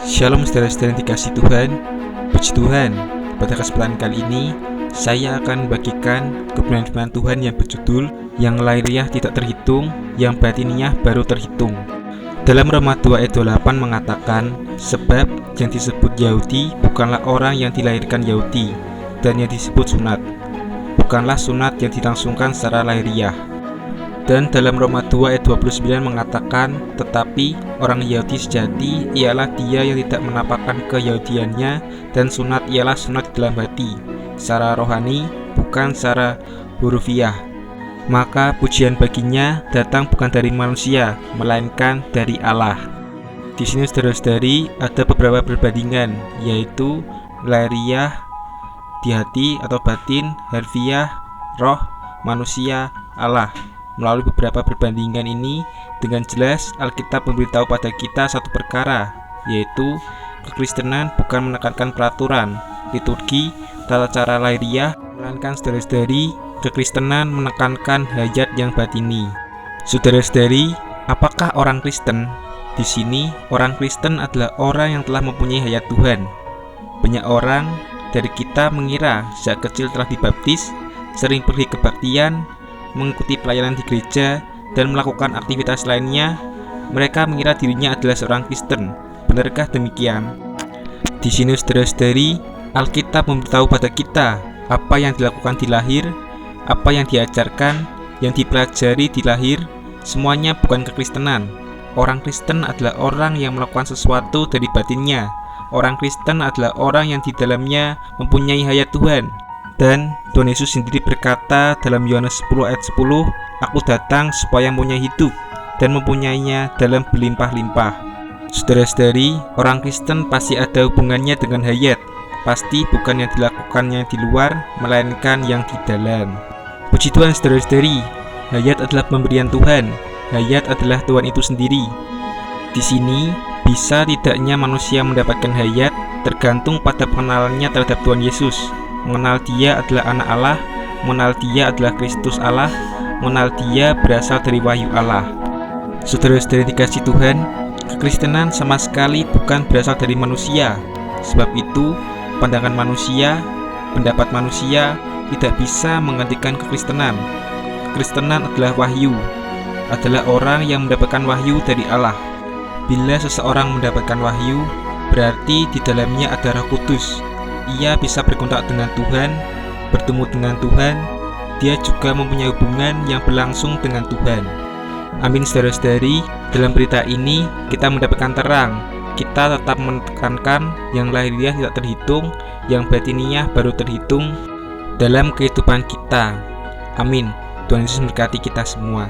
Shalom saudara-saudara yang dikasih Tuhan. Puji Tuhan, pada kesempatan kali ini saya akan membagikan kebenaran firman Tuhan yang berjudul Yang lahiriah tidak terhitung, yang batiniah baru terhitung. Dalam Roma 2 ayat 28 mengatakan, sebab yang disebut Yahudi bukanlah orang yang dilahirkan Yahudi, dan yang disebut sunat bukanlah sunat yang dilangsungkan secara lahiriah. Dan dalam Roma 2 ayat 29 mengatakan, tetapi orang Yahudi sejati ialah dia yang tidak menampakkan keyahudiannya, dan sunat ialah sunat di dalam hati, secara rohani, bukan secara hurufiah. Maka pujian baginya datang bukan dari manusia, melainkan dari Allah. Di sini saudara-saudari ada beberapa perbandingan, yaitu lahiriah di hati atau batin, harfiah, roh, manusia, Allah. Melalui beberapa perbandingan ini, dengan jelas Alkitab memberitahu pada kita satu perkara, yaitu kekristenan bukan menekankan peraturan, liturgi, tata cara lahiriah, melainkan saudara-saudari, kekristenan menekankan hayat yang batini. Saudara-saudari, apakah orang Kristen? Di sini, orang Kristen adalah orang yang telah mempunyai hayat Tuhan. Banyak orang dari kita mengira sejak kecil telah dibaptis, sering pergi kebaktian, mengikuti pelayanan di gereja, dan melakukan aktivitas lainnya. Mereka mengira dirinya adalah seorang Kristen. Benarkah demikian? Di sini saudara-saudari, Alkitab memberitahu pada kita apa yang dilakukan di lahir, apa yang diajarkan, yang dipelajari di lahir, semuanya bukan kekristenan. Orang Kristen adalah orang yang melakukan sesuatu dari batinnya. Orang Kristen adalah orang yang di dalamnya mempunyai hayat Tuhan. Dan Tuhan Yesus sendiri berkata dalam Yohanes 10 ayat 10, Aku datang supaya mempunyai hidup dan mempunyainya dalam berlimpah-limpah. Saudara-saudari, orang Kristen pasti ada hubungannya dengan hayat. Pasti bukan yang dilakukannya di luar, melainkan yang di dalam. Puji Tuhan saudara-saudari, hayat adalah pemberian Tuhan. Hayat adalah Tuhan itu sendiri. Di sini, bisa tidaknya manusia mendapatkan hayat tergantung pada pengenalannya terhadap Tuhan Yesus. Mengenal dia adalah anak Allah, mengenal dia adalah Kristus Allah, mengenal dia berasal dari wahyu Allah. Saudara-saudara dikasih Tuhan, kekristenan sama sekali bukan berasal dari manusia. Sebab itu, pandangan manusia, pendapat manusia tidak bisa menggantikan kekristenan. Kekristenan adalah wahyu, adalah orang yang mendapatkan wahyu dari Allah. Bila seseorang mendapatkan wahyu, berarti di dalamnya ada Roh Kudus. Ia bisa berkontak dengan Tuhan, bertemu dengan Tuhan. Dia juga mempunyai hubungan yang berlangsung dengan Tuhan. Amin saudara-saudari, dalam berita ini kita mendapatkan terang. Kita tetap menekankan yang lahiriah tidak terhitung, yang batiniah baru terhitung dalam kehidupan kita. Amin. Tuhan Yesus memberkati kita semua.